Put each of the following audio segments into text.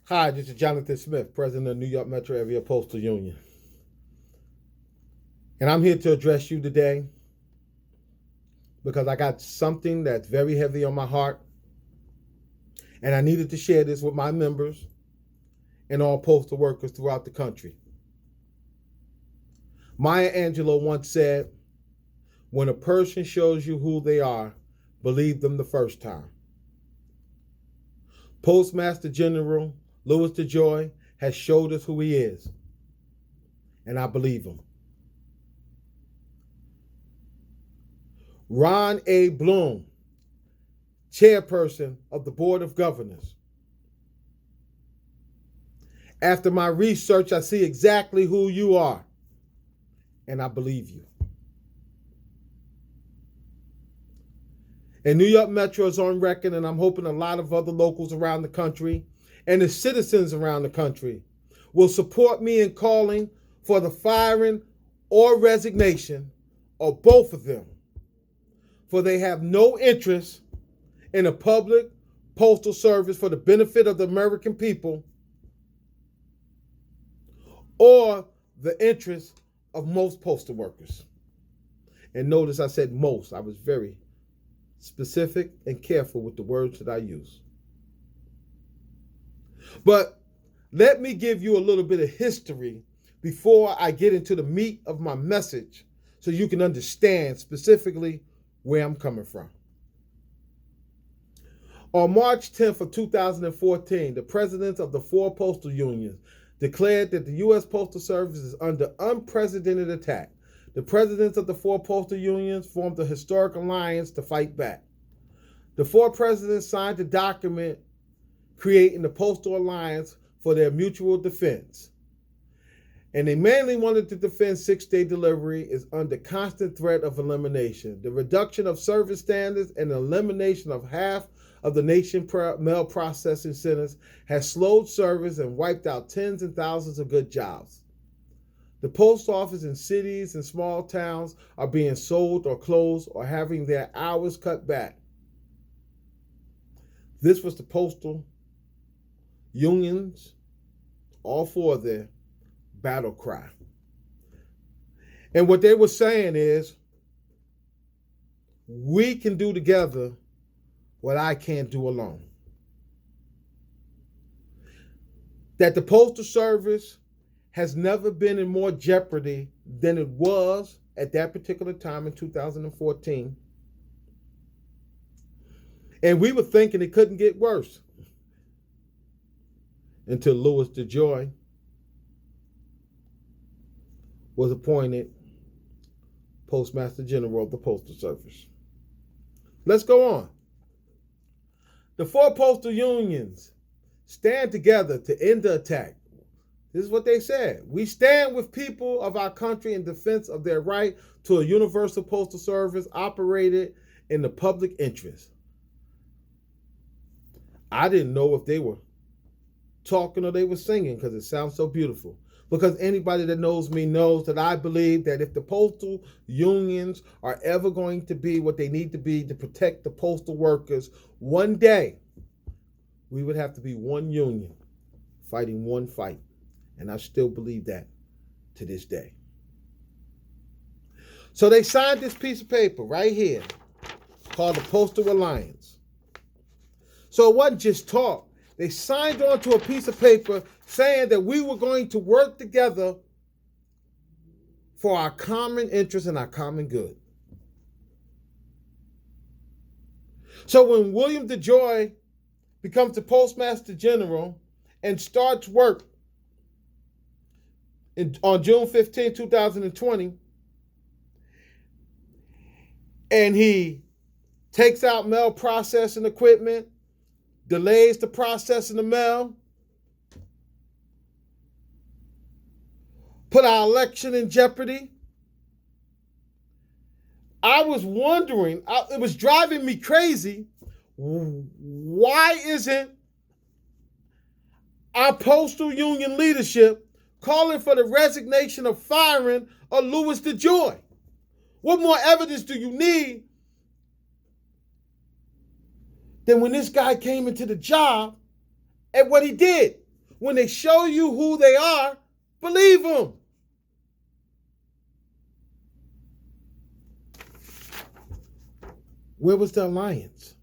Hi, this is Jonathan Smith, President of New York Metro Area Postal Union. And I'm here to address you today because I got something that's very heavy on my heart. And I needed to share this with my members and all postal workers throughout the country. Maya Angelou once said, when a person shows you who they are, believe them the first time. Postmaster General Louis DeJoy has showed us who he is, and I believe him. Ron A. Bloom, chairperson of the Board of Governors. After my research, I see exactly who you are, and I believe you. And New York Metro is on record, and I'm hoping a lot of other locals around the country and the citizens around the country will support me in calling for the firing or resignation of both of them, for they have no interest in a public postal service for the benefit of the American people or the interest of most postal workers. And notice I said most. I was very specific and careful with the words that I use. But let me give you a little bit of history before I get into the meat of my message so you can understand specifically where I'm coming from. On March 10th of 2014, the presidents of the 4 postal unions declared that the U.S. Postal Service is under unprecedented attack. The presidents of the 4 postal unions formed a historic alliance to fight back. The 4 presidents signed a document creating the Postal Alliance for their mutual defense. And they mainly wanted to defend 6-day delivery is under constant threat of elimination. The reduction of service standards and the elimination of half of the nation mail processing centers has slowed service and wiped out tens and thousands of good jobs. The post office in cities and small towns are being sold or closed or having their hours cut back. This was the postal unions, all 4 of their battle cry. And what they were saying is, we can do together what I can't do alone. That the Postal Service has never been in more jeopardy than it was at that particular time in 2014. And we were thinking it couldn't get worse until Louis DeJoy was appointed Postmaster General of the Postal Service. Let's go on. The 4 postal unions stand together to end the attack. This is what they said. We stand with people of our country in defense of their right to a universal postal service operated in the public interest. I didn't know if they were talking or they were singing because it sounds so beautiful. Because anybody that knows me knows that I believe that if the postal unions are ever going to be what they need to be to protect the postal workers, one day we would have to be one union fighting one fight. And I still believe that to this day. So they signed this piece of paper right here called the Postal Alliance. So it wasn't just talk. They signed onto a piece of paper saying that we were going to work together for our common interest and our common good. So when William DeJoy becomes the Postmaster General and starts work on June 15, 2020, and he takes out mail processing equipment, delays the processing of mail, put our election in jeopardy. I was wondering, it was driving me crazy, why isn't our postal union leadership calling for the resignation of firing of Louis DeJoy? What more evidence do you need than when this guy came into the job and what he did? When they show you who they are, believe them. Where was the alliance?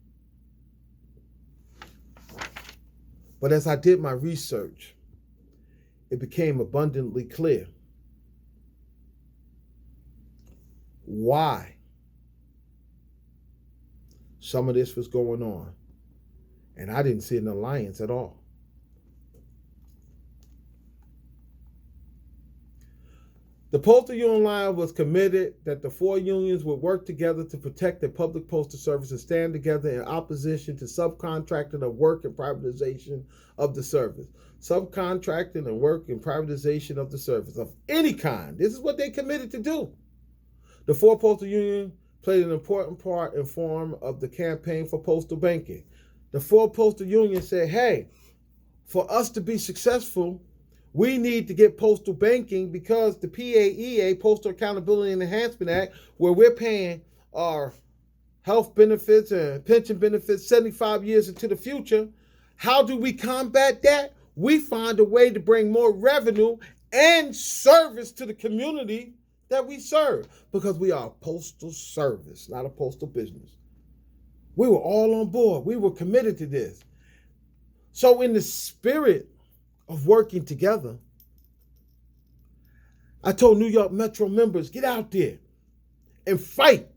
But as I did my research, it became abundantly clear why some of this was going on. And I didn't see an alliance at all. The Postal Union Line was committed that the four unions would work together to protect the public postal service and stand together in opposition to subcontracting of work and privatization of the service. Subcontracting and work and privatization of the service of any kind. This is what they committed to do. The four postal unions played an important part in form of the campaign for postal banking. The four postal unions said, hey, for us to be successful, we need to get postal banking because the PAEA, Postal Accountability and Enhancement Act, where we're paying our health benefits and pension benefits 75 years into the future, how do we combat that? We find a way to bring more revenue and service to the community that we serve because we are a postal service, not a postal business. We were all on board. We were committed to this. So in the spirit of working together, I told New York Metro members, get out there and fight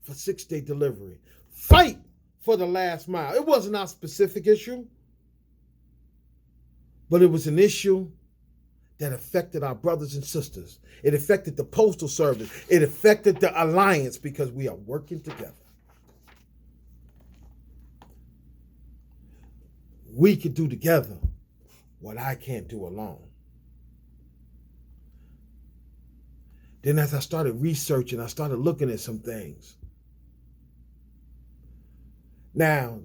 for 6-day delivery. Fight for the last mile. It wasn't our specific issue, but it was an issue that affected our brothers and sisters. It affected the Postal Service. It affected the Alliance because we are working together. We could do together what I can't do alone. Then as I started researching, I started looking at some things. Now,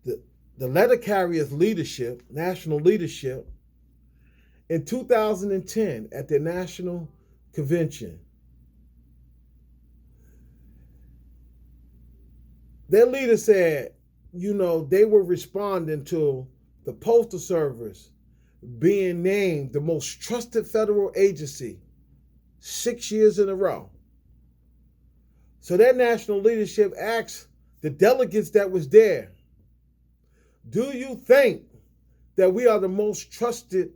the letter carriers leadership, national leadership, in 2010 at the National Convention, their leader said, they were responding to the Postal Service being named the most trusted federal agency 6 years in a row. So that national leadership asked the delegates that was there, do you think that we are the most trusted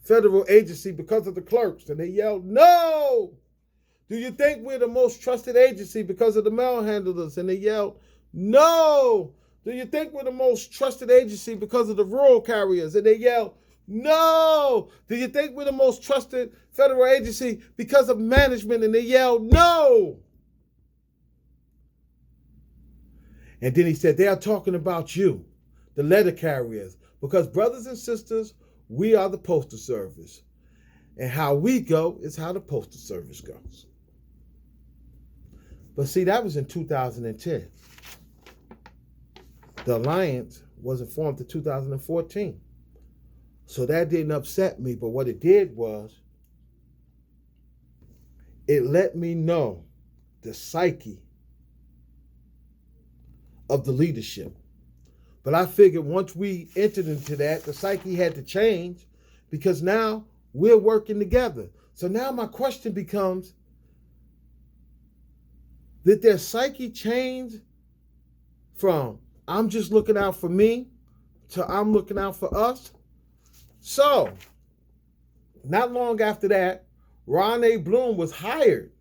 federal agency because of the clerks? And they yelled, no! Do you think we're the most trusted agency because of the mail handlers? And they yelled, no! Do you think we're the most trusted agency because of the rural carriers? And they yelled, no! Do you think we're the most trusted federal agency because of management? And they yelled, no! And then he said, they are talking about you, the letter carriers, because brothers and sisters, we are the Postal Service. And how we go is how the Postal Service goes. But see, that was in 2010. The Alliance wasn't formed in 2014. So that didn't upset me, but what it did was, it let me know the psyche of the leadership. But I figured once we entered into that, the psyche had to change because now we're working together. So now my question becomes, did their psyche change from I'm just looking out for me to I'm looking out for us? So, not long after that, Ron A. Bloom was hired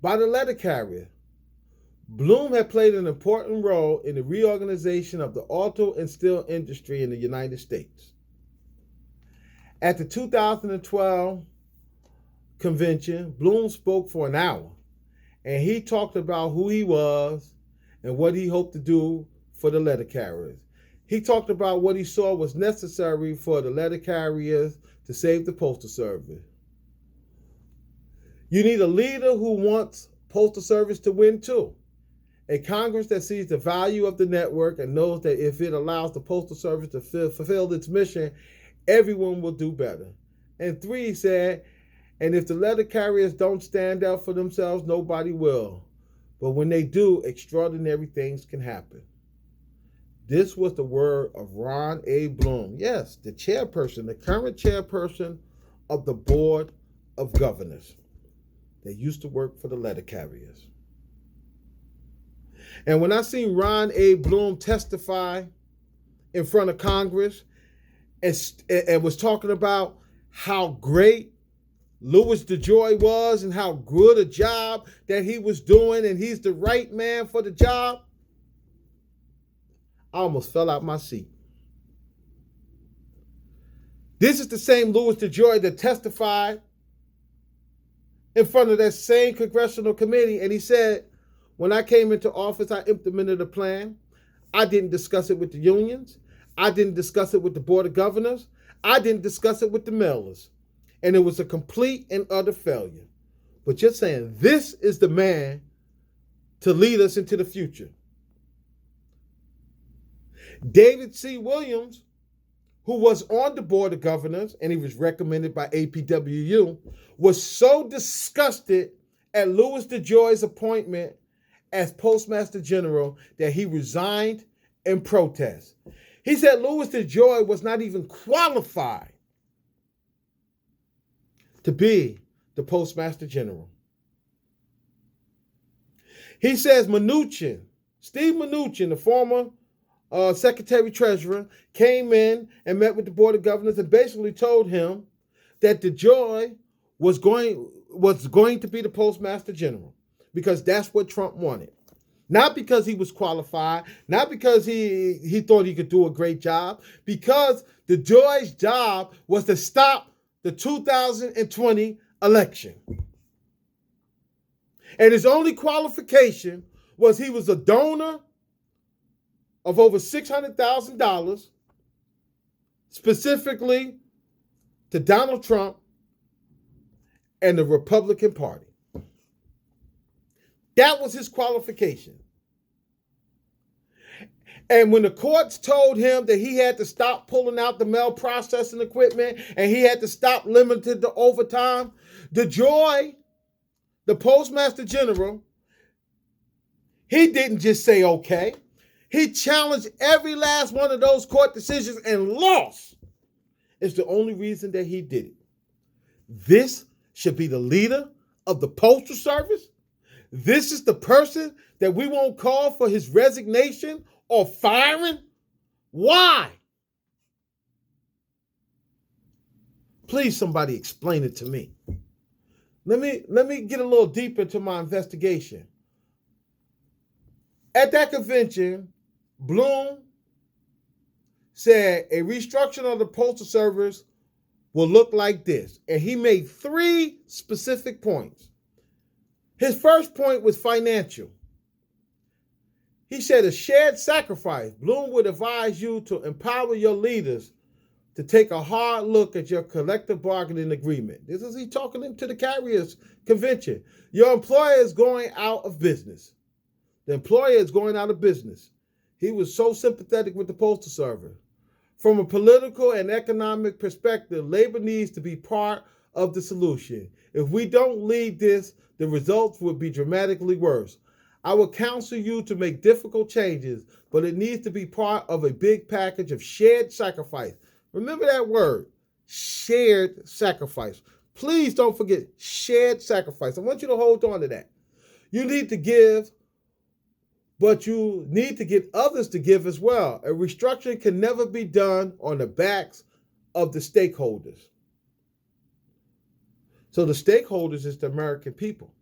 by the letter carrier. Bloom had played an important role in the reorganization of the auto and steel industry in the United States. At the 2012 convention, Bloom spoke for an hour, and he talked about who he was and what he hoped to do for the letter carriers. He talked about what he saw was necessary for the letter carriers to save the Postal Service. You need a leader who wants Postal Service to win too. A Congress that sees the value of the network and knows that if it allows the Postal Service to fulfill its mission, everyone will do better. And 3, he said, and if the letter carriers don't stand out for themselves, nobody will. But when they do, extraordinary things can happen. This was the word of Ron A. Bloom. Yes, the chairperson, the current chairperson of the Board of Governors. They used to work for the letter carriers. And when I seen Ron A. Bloom testify in front of Congress and was talking about how great Louis DeJoy was and how good a job that he was doing and he's the right man for the job, I almost fell out my seat. This is the same Louis DeJoy that testified in front of that same congressional committee, and he said, when I came into office, I implemented a plan. I didn't discuss it with the unions. I didn't discuss it with the Board of Governors. I didn't discuss it with the mailers. And it was a complete and utter failure. But just saying, this is the man to lead us into the future. David C. Williams, who was on the Board of Governors, and he was recommended by APWU, was so disgusted at Louis DeJoy's appointment as Postmaster General that he resigned in protest. He said Louis DeJoy was not even qualified to be the Postmaster General. He says Steve Mnuchin, the former Secretary Treasurer, came in and met with the Board of Governors and basically told him that DeJoy was going to be the Postmaster General because that's what Trump wanted. Not because he was qualified, not because he thought he could do a great job, because DeJoy's job was to stop the 2020 election. And his only qualification was he was a donor of over $600,000, specifically to Donald Trump and the Republican Party. That was his qualification. And when the courts told him that he had to stop pulling out the mail processing equipment and he had to stop limiting the overtime, DeJoy, the Postmaster General, he didn't just say okay. He challenged every last one of those court decisions and lost. It's the only reason that he did it. This should be the leader of the Postal Service. This is the person that we won't call for his resignation or firing. Why? Please, somebody explain it to me. Let me get a little deeper into my investigation. At that convention, Bloom said a restructuring of the Postal Service will look like this. And he made 3 specific points. His first point was financial. He said a shared sacrifice. Bloom would advise you to empower your leaders to take a hard look at your collective bargaining agreement. This is he talking to the carriers convention. Your employer is going out of business. The employer is going out of business. He was so sympathetic with the Postal Service. From a political and economic perspective, labor needs to be part of the solution. If we don't lead this, the results will be dramatically worse. I would counsel you to make difficult changes, but it needs to be part of a big package of shared sacrifice. Remember that word, shared sacrifice. Please don't forget shared sacrifice. I want you to hold on to that. You need to give, but you need to get others to give as well. A restructuring can never be done on the backs of the stakeholders. So the stakeholders is the American people.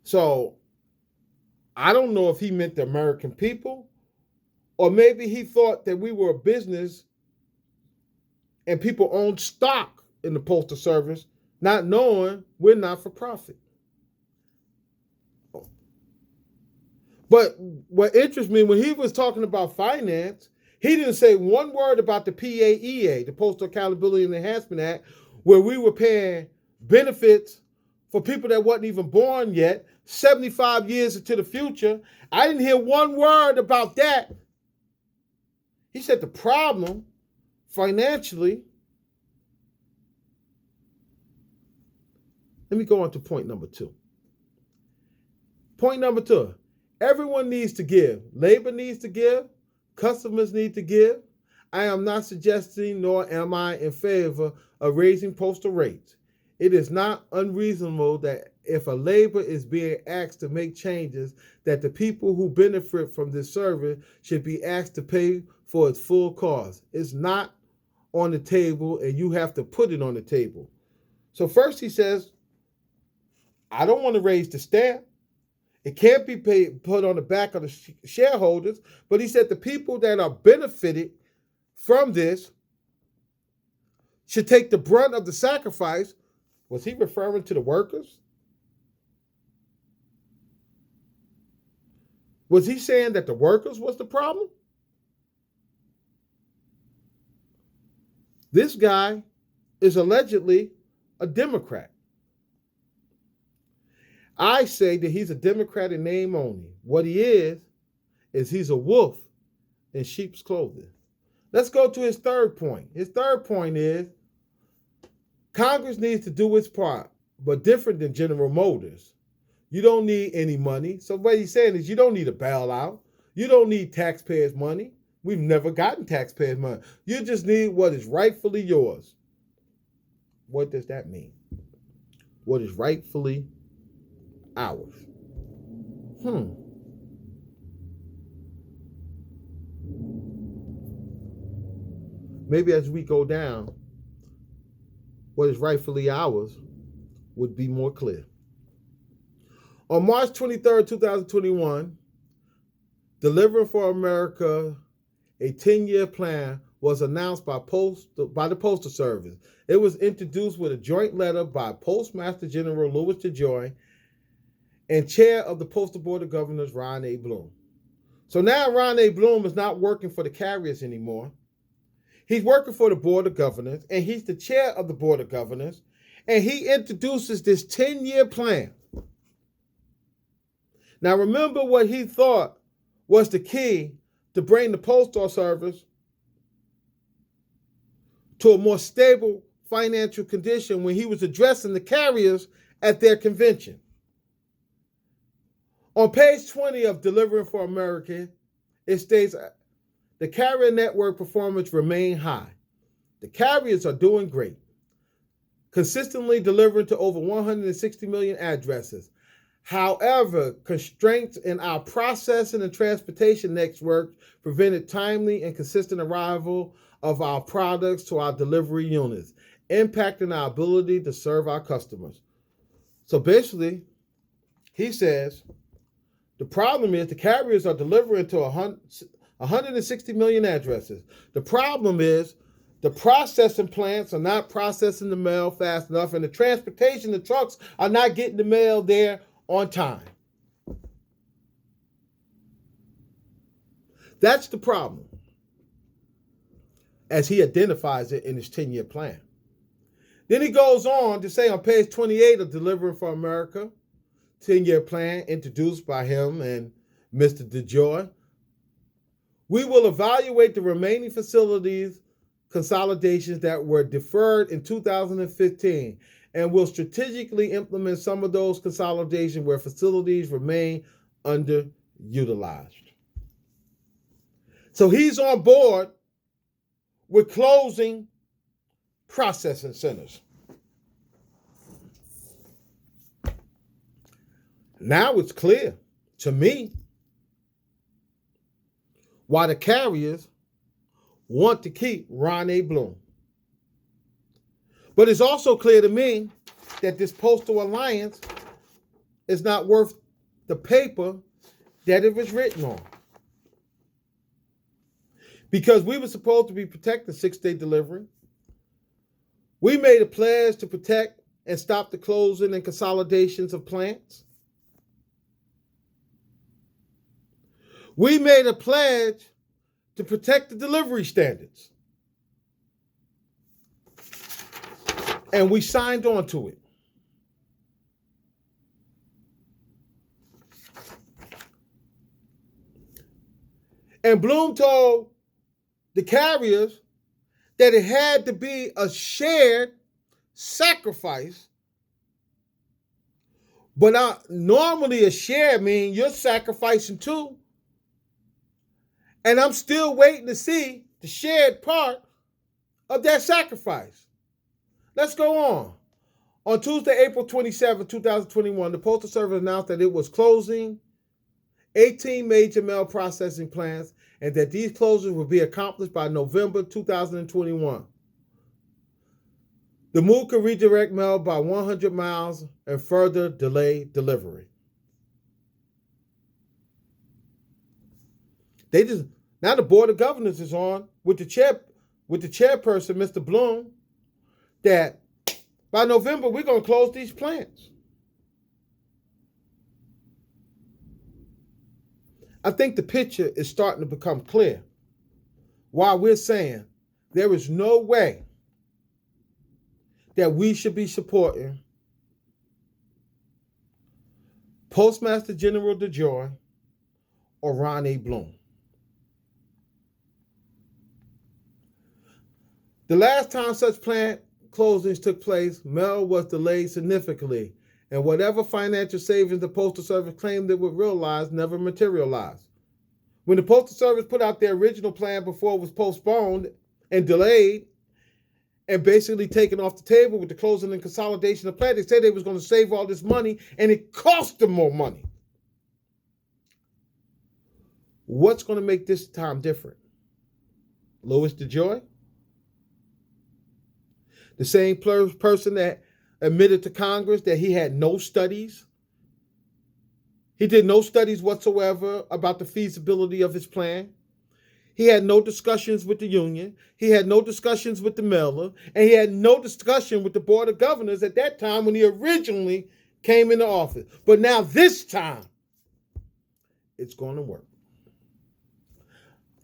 So I don't know if he meant the American people, or maybe he thought that we were a business and people owned stock in the Postal Service, not knowing we're not for profit. But what interests me, when he was talking about finance, he didn't say one word about the PAEA, the Postal Accountability and Enhancement Act, where we were paying benefits for people that wasn't even born yet, 75 years into the future. I didn't hear one word about that. He said the problem financially. Let me go on to point number 2. Point number 2. Everyone needs to give. Labor needs to give. Customers need to give. I am not suggesting, nor am I in favor of raising postal rates. It is not unreasonable that if a labor is being asked to make changes, that the people who benefit from this service should be asked to pay for its full cost. It's not on the table, and you have to put it on the table. So first he says, I don't want to raise the stamp. It can't be put on the back of the shareholders, but he said the people that are benefited from this should take the brunt of the sacrifice. Was he referring to the workers? Was he saying that the workers was the problem? This guy is allegedly a Democrat. I say that he's a Democrat in name only. What he is he's a wolf in sheep's clothing. Let's go to his third point. His third point is Congress needs to do its part, but different than General Motors. You don't need any money. So what he's saying is you don't need a bailout. You don't need taxpayers' money. We've never gotten taxpayers' money. You just need what is rightfully yours. What does that mean? What is rightfully ours? Maybe as we go down, what is rightfully ours would be more clear. On March 23rd, 2021, Delivering for America, a 10-year plan, was announced by the Postal Service. It was introduced with a joint letter by Postmaster General Louis DeJoy and Chair of the Postal Board of Governors, Ron A. Bloom. So now Ron A. Bloom is not working for the carriers anymore. He's working for the Board of Governors, and he's the chair of the Board of Governors, and he introduces this 10-year plan. Now remember what he thought was the key to bring the Postal Service to a more stable financial condition when he was addressing the carriers at their convention. On page 20 of Delivering for America, it states, the carrier network performance remained high. The carriers are doing great, consistently delivering to over 160 million addresses. However, constraints in our processing and transportation network prevented timely and consistent arrival of our products to our delivery units, impacting our ability to serve our customers. So basically, he says, the problem is the carriers are delivering to 160 million addresses. The problem is the processing plants are not processing the mail fast enough, and the transportation, the trucks are not getting the mail there on time. That's the problem, as he identifies it in his 10-year plan. Then he goes on to say on page 28 of Delivering for America, 10-year plan introduced by him and Mr. DeJoy, we will evaluate the remaining facilities consolidations that were deferred in 2015 and will strategically implement some of those consolidations where facilities remain underutilized. So he's on board with closing processing centers. Now it's clear to me why the carriers want to keep Ron A. Bloom. But it's also clear to me that this postal alliance is not worth the paper that it was written on. Because we were supposed to be protecting 6-day delivery. We made a pledge to protect and stop the closing and consolidations of plants. We made a pledge to protect the delivery standards. And we signed on to it. And Bloom told the carriers that it had to be a shared sacrifice But normally a share means you're sacrificing too. And I'm still waiting to see the shared part of that sacrifice. Let's go on. On Tuesday, April 27, 2021, the Postal Service announced that it was closing 18 major mail processing plants and that these closures would be accomplished by November 2021. The move could redirect mail by 100 miles and further delay delivery. Now the Board of Governors is on with the chairperson, Mr. Bloom, that by November we're going to close these plants. I think the picture is starting to become clear. While we're saying there is no way that we should be supporting Postmaster General DeJoy or Ron A. Bloom. The last time such plant closings took place, mail was delayed significantly, and whatever financial savings the Postal Service claimed it would realize never materialized. When the Postal Service put out their original plan before it was postponed and delayed and basically taken off the table with the closing and consolidation of plants, they said they was going to save all this money, and it cost them more money. What's going to make this time different? Louis DeJoy? The same person that admitted to Congress that he had no studies. He did no studies whatsoever about the feasibility of his plan. He had no discussions with the union. He had no discussions with the mailer. And he had no discussion with the Board of Governors at that time when he originally came into office. But now this time, it's going to work.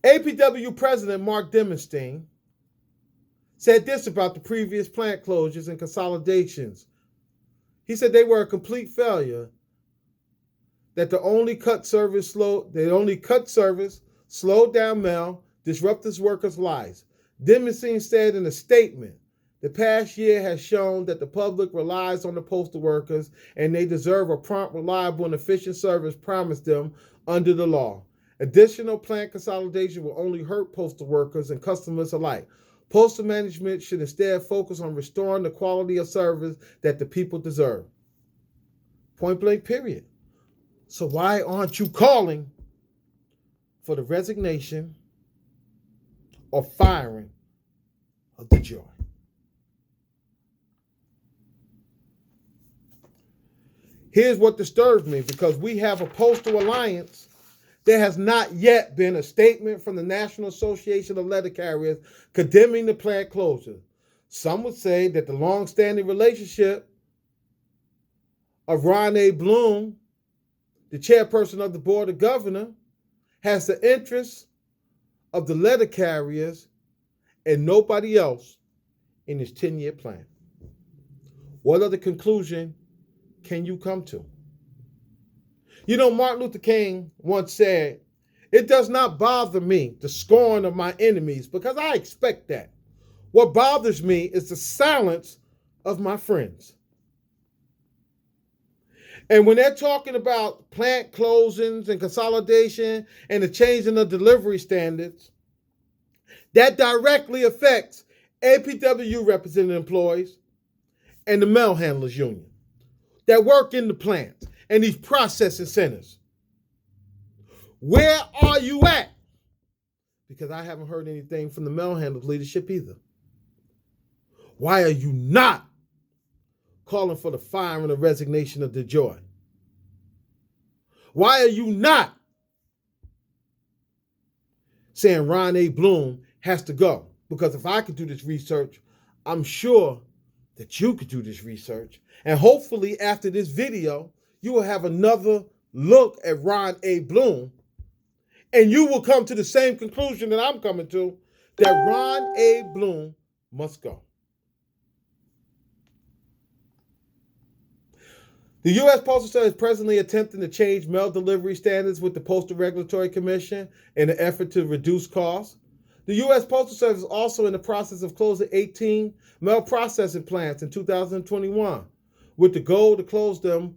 APW President Mark Dimmelstein said this about the previous plant closures and consolidations. He said they were a complete failure, that they only cut service, slowed down mail, disrupted workers' lives. Dimmelstein said in a statement, the past year has shown that the public relies on the postal workers and they deserve a prompt, reliable, and efficient service promised them under the law. Additional plant consolidation will only hurt postal workers and customers alike. Postal management should instead focus on restoring the quality of service that the people deserve. Point blank, period. So why aren't you calling for the resignation or firing of DeJoy? Here's what disturbs me, because we have a postal alliance. There has not yet been a statement from the National Association of Letter Carriers condemning the plant closure. Some would say that the long-standing relationship of Ron A. Bloom, the chairperson of the Board of Governors, has the interests of the letter carriers and nobody else in his 10-year plan. What other conclusion can you come to? You know, Martin Luther King once said, "It does not bother me the scorn of my enemies, because I expect that. What bothers me is the silence of my friends." And when they're talking about plant closings and consolidation and the changing of delivery standards, that directly affects APW represented employees and the mail handlers union that work in the plants and these processing centers. Where are you at? Because I haven't heard anything from the mail handlers leadership either. Why are you not calling for the firing or resignation of DeJoy? Why are you not saying Ron A. Bloom has to go? Because if I could do this research, I'm sure that you could do this research. And hopefully after this video, you will have another look at Ron A. Bloom, and you will come to the same conclusion that I'm coming to, that Ron A. Bloom must go. The U.S. Postal Service is presently attempting to change mail delivery standards with the Postal Regulatory Commission in an effort to reduce costs. The U.S. Postal Service is also in the process of closing 18 mail processing plants in 2021, with the goal to close them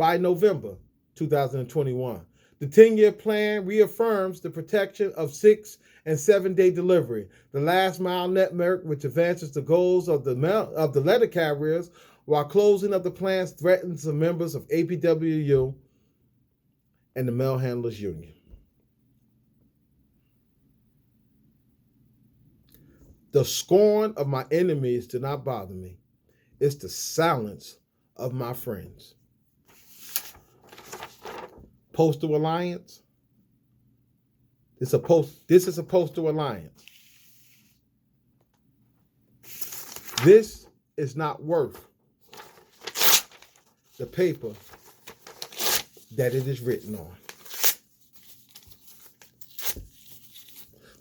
by November 2021. The 10-year plan reaffirms the protection of 6- and 7-day delivery, the last mile network, which advances the goals of the letter carriers, while closing of the plans threatens the members of APWU and the Mail Handlers Union. The scorn of my enemies do not bother me. It's the silence of my friends. Postal Alliance. This is a postal alliance. This is not worth the paper that it is written on.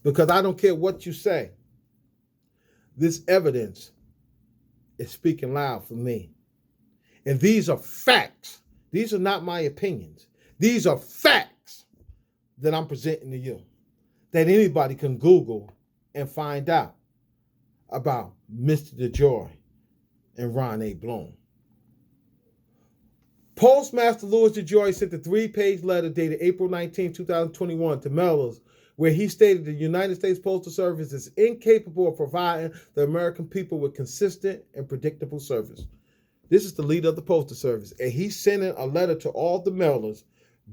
Because I don't care what you say. This evidence is speaking loud for me. And these are facts. These are not my opinions. These are facts that I'm presenting to you, that anybody can Google and find out about Mr. DeJoy and Ron A. Bloom. Postmaster Louis DeJoy sent a 3-page letter dated April 19, 2021 to mailers, where he stated the United States Postal Service is incapable of providing the American people with consistent and predictable service. This is the leader of the Postal Service, and he's sending a letter to all the mailers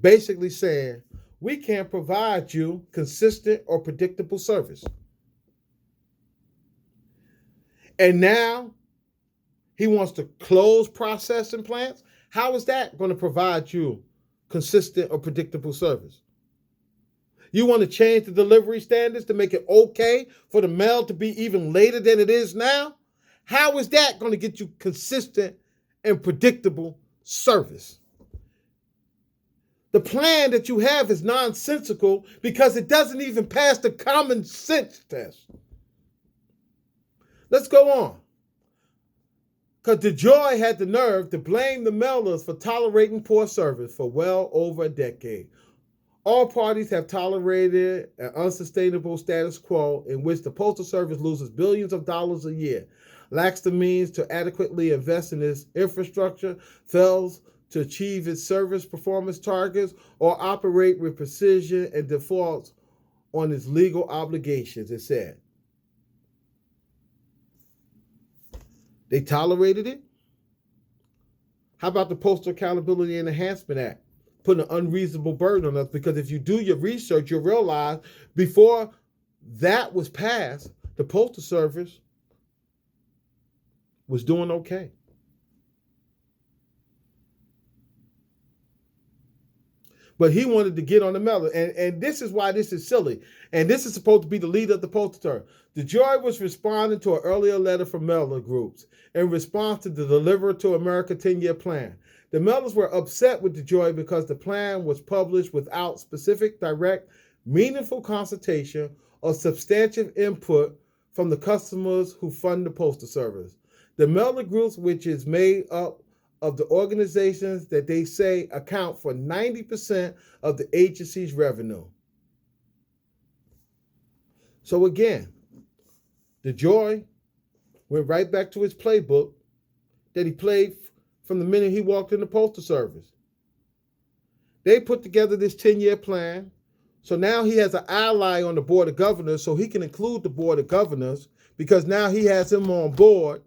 basically saying, we can't provide you consistent or predictable service. And now he wants to close processing plants. How is that going to provide you consistent or predictable service? You want to change the delivery standards to make it okay for the mail to be even later than it is now? How is that going to get you consistent and predictable service? The plan that you have is nonsensical because it doesn't even pass the common sense test. Let's go on. Because DeJoy had the nerve to blame the mailers for tolerating poor service for well over a decade. All parties have tolerated an unsustainable status quo in which the Postal Service loses billions of dollars a year, lacks the means to adequately invest in its infrastructure, fails to achieve its service performance targets, or operate with precision and defaults on its legal obligations, it said. They tolerated it? How about the Postal Accountability and Enhancement Act? Putting an unreasonable burden on us, because if you do your research, you'll realize before that was passed, the Postal Service was doing okay. But he wanted to get on the mailer. And this is why this is silly. And this is supposed to be the leader of the Postal Service. DeJoy was responding to an earlier letter from mailer groups in response to the Deliver to America 10-year plan. The mailers were upset with DeJoy because the plan was published without specific, direct, meaningful consultation or substantive input from the customers who fund the Postal Service. The mailer groups, which is made up of the organizations that they say account for 90% of the agency's revenue. So again, DeJoy went right back to his playbook that he played from the minute he walked in the Postal Service. They put together this 10-year plan. So now he has an ally on the Board of Governors, so he can include the Board of Governors, because now he has him on board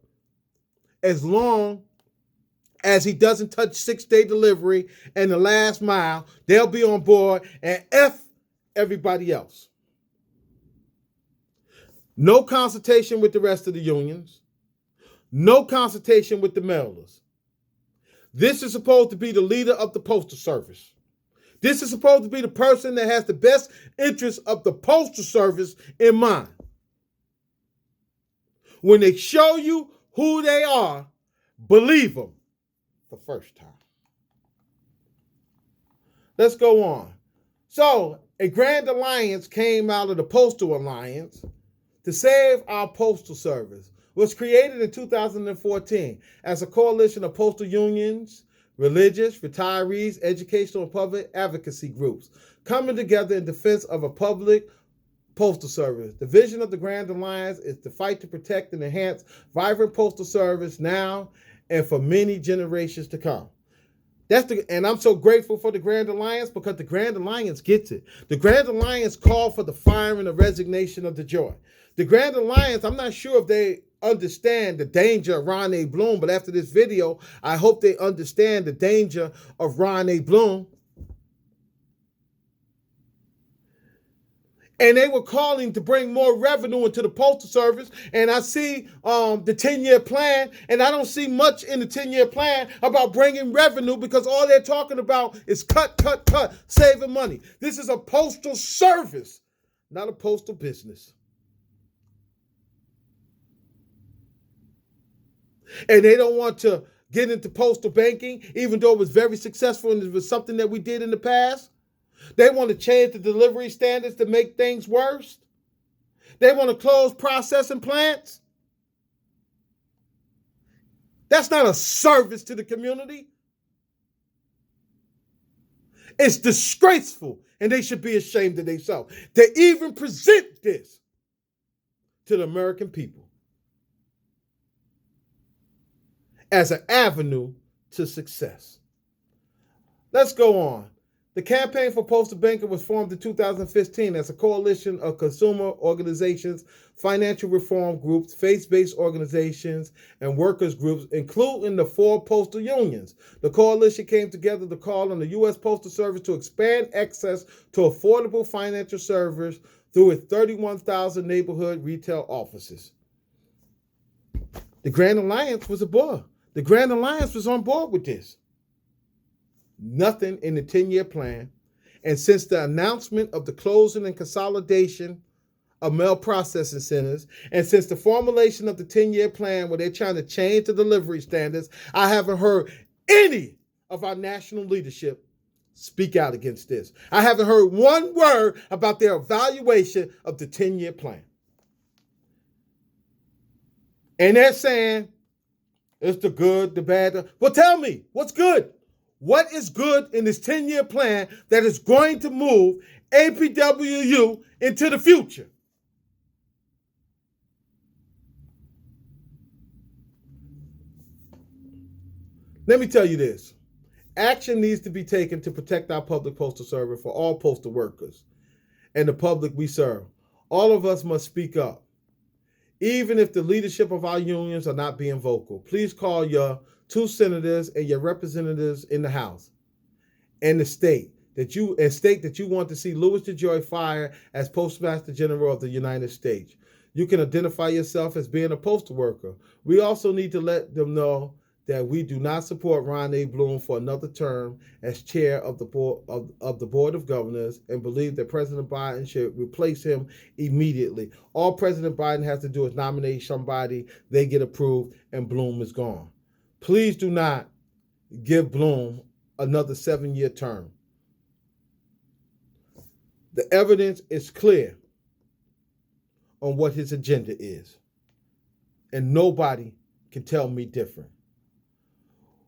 as long as he doesn't touch 6-day delivery and the last mile. They'll be on board and F everybody else. No consultation with the rest of the unions. No consultation with the mailers. This is supposed to be the leader of the Postal Service. This is supposed to be the person that has the best interest of the Postal Service in mind. When they show you who they are, believe them the first time. Let's go on. So, a grand alliance came out of the Postal Alliance to save our Postal Service. Was created in 2014 as a coalition of postal unions, religious, retirees, educational, and public advocacy groups coming together in defense of a public postal service. The vision of the Grand Alliance is to fight to protect and enhance vibrant postal service now and for many generations to come. And I'm so grateful for the Grand Alliance because the Grand Alliance gets it. The Grand Alliance called for the firing or resignation of DeJoy. The Grand Alliance, I'm not sure if they understand the danger of Ron A. Bloom, but after this video, I hope they understand the danger of Ron A. Bloom. And they were calling to bring more revenue into the Postal Service. And I see the 10-year plan, and I don't see much in the 10-year plan about bringing revenue because all they're talking about is cut, saving money. This is a postal service, not a postal business. And they don't want to get into postal banking, even though it was very successful and it was something that we did in the past. They want to change the delivery standards to make things worse. They want to close processing plants. That's not a service to the community. It's disgraceful, and they should be ashamed of themselves. They even present this to the American people as an avenue to success. Let's go on. The Campaign for Postal Banking was formed in 2015 as a coalition of consumer organizations, financial reform groups, faith-based organizations, and workers groups, including the 4 postal unions. The coalition came together to call on the U.S. Postal Service to expand access to affordable financial service through its 31,000 neighborhood retail offices. The Grand Alliance was aboard. The Grand Alliance was on board with this. Nothing in the 10-year plan. And since the announcement of the closing and consolidation of mail processing centers, and since the formulation of the 10-year plan where they're trying to change the delivery standards, I haven't heard any of our national leadership speak out against this. I haven't heard one word about their evaluation of the 10-year plan. And they're saying it's the good, the bad. Well, tell me, what's good? What is good in this 10-year plan that is going to move APWU into the future? Let me tell you this. Action needs to be taken to protect our public postal service for all postal workers and the public we serve. All of us must speak up, even if the leadership of our unions are not being vocal. Please call your 2 senators and your representatives in the House and the state that you want to see Louis DeJoy fired as Postmaster General of the United States. You can identify yourself as being a postal worker. We also need to let them know that we do not support Ron A. Bloom for another term as chair of the board of governors and believe that President Biden should replace him immediately. All President Biden has to do is nominate somebody, they get approved, and Bloom is gone. Please do not give Bloom another 7-year term. The evidence is clear on what his agenda is, and nobody can tell me different.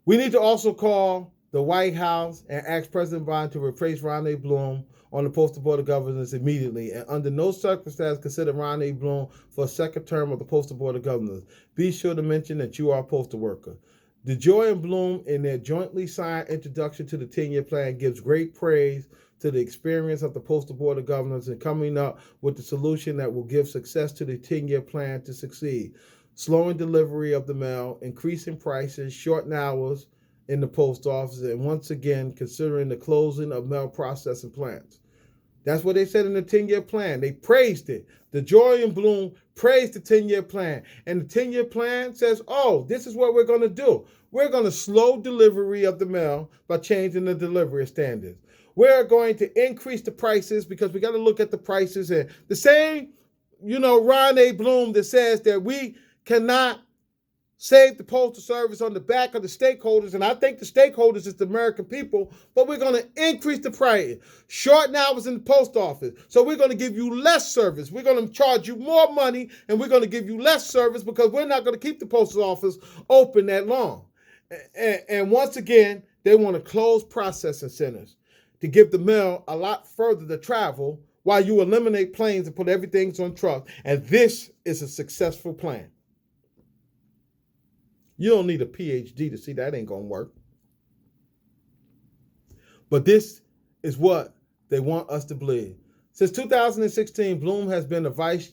We need to also call the White House and ask President Biden to replace Ron A. Bloom on the Postal Board of Governors immediately, and under no circumstance consider Ron A. Bloom for a second term of the Postal Board of Governors. Be sure to mention that you are a postal worker. DeJoy and Bloom, in their jointly signed introduction to the 10-year plan, gives great praise to the experience of the Postal Board of Governors in coming up with the solution that will give success to the 10-year plan to succeed. Slowing delivery of the mail, increasing prices, shortening hours in the post office, and once again, considering the closing of mail processing plants. That's what they said in the 10-year plan. They praised it. DeJoy and Bloom praised the 10-year plan. And the 10-year plan says, oh, this is what we're going to do. We're going to slow delivery of the mail by changing the delivery standards. We're going to increase the prices because we got to look at the prices. And the same, Ron A. Bloom that says that we cannot save the Postal Service on the back of the stakeholders, and I think the stakeholders is the American people, but we're going to increase the price, shorten hours in the post office. So we're going to give you less service. We're going to charge you more money, and we're going to give you less service because we're not going to keep the postal office open that long. And once again, they want to close processing centers to give the mail a lot further to travel while you eliminate planes and put everything on trucks. And this is a successful plan. You don't need a PhD to see that ain't going to work. But this is what they want us to believe. Since 2016, Bloom has been the vice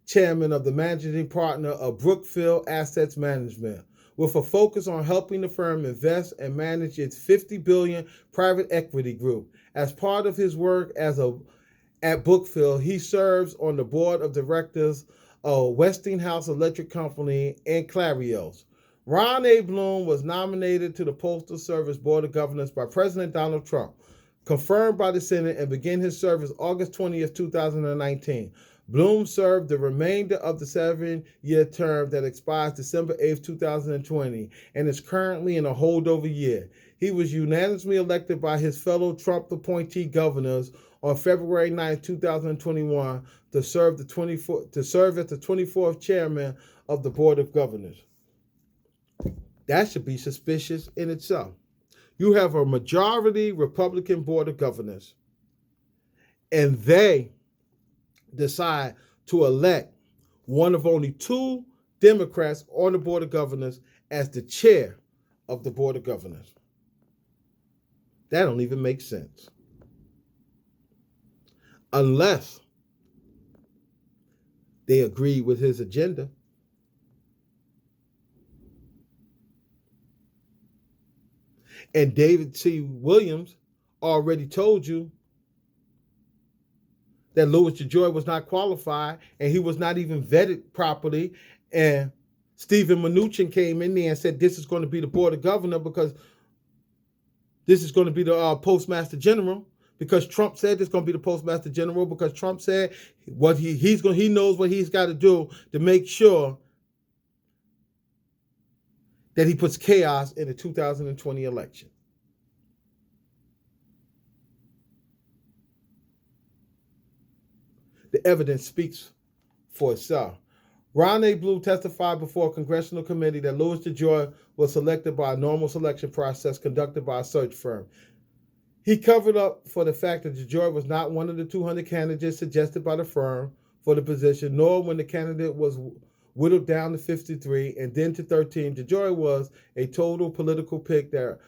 chairman of the managing partner of Brookfield Assets Management, with a focus on helping the firm invest and manage its $50 billion private equity group. As part of his work at Brookfield, he serves on the board of directors of Westinghouse Electric Company and Clarios. Ron A. Bloom was nominated to the Postal Service Board of Governors by President Donald Trump, confirmed by the Senate, and began his service August 20th, 2019. Bloom served the remainder of the 7-year term that expires December 8th, 2020, and is currently in a holdover year. He was unanimously elected by his fellow Trump appointee governors on February 9, 2021, to serve as the 24th chairman of the Board of Governors. That should be suspicious in itself. You have a majority Republican Board of Governors, and they decide to elect one of only 2 Democrats on the Board of Governors as the chair of the Board of Governors. That don't even make sense. Unless they agree with his agenda. And David C. Williams already told you that Louis DeJoy was not qualified and he was not even vetted properly. And Stephen Mnuchin came in there and said this is going to be the Board of Governors because this is going to be the Postmaster General, because Trump said it's going to be the Postmaster General, because Trump said what he knows what he's got to do to make sure that he puts chaos in the 2020 election. The evidence speaks for itself. Ron A. Bloom testified before a congressional committee that Louis DeJoy was selected by a normal selection process conducted by a search firm. He covered up for the fact that DeJoy was not one of the 200 candidates suggested by the firm for the position, nor when the candidate was whittled down to 53 and then to 13. DeJoy was a total political pick that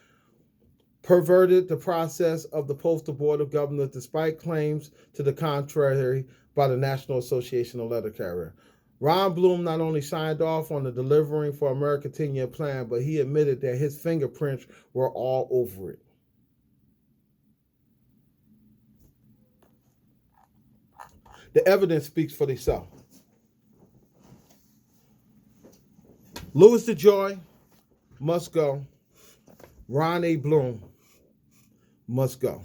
perverted the process of the Postal Board of Governors, despite claims to the contrary by the National Association of Letter Carriers. Ron Bloom not only signed off on the Delivering for America 10-year plan, but he admitted that his fingerprints were all over it. The evidence speaks for itself. Louis DeJoy must go. Ron A. Bloom must go.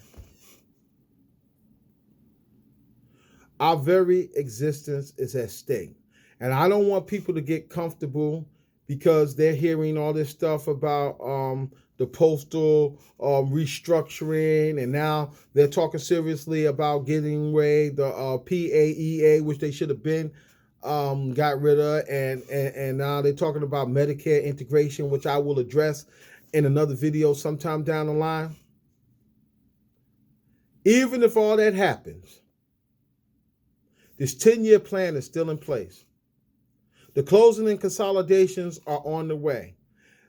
Our very existence is at stake. And I don't want people to get comfortable because they're hearing all this stuff about the postal restructuring, and now they're talking seriously about getting rid of the PAEA, which they should have been got rid of, and now they're talking about Medicare integration, which I will address in another video sometime down the line. Even if all that happens, this 10-year plan is still in place. The closing and consolidations are on the way.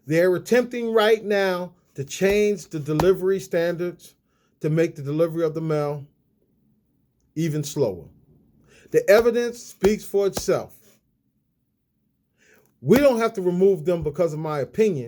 They're attempting right now to change the delivery standards to make the delivery of the mail even slower. The evidence speaks for itself. We don't have to remove them because of my opinion.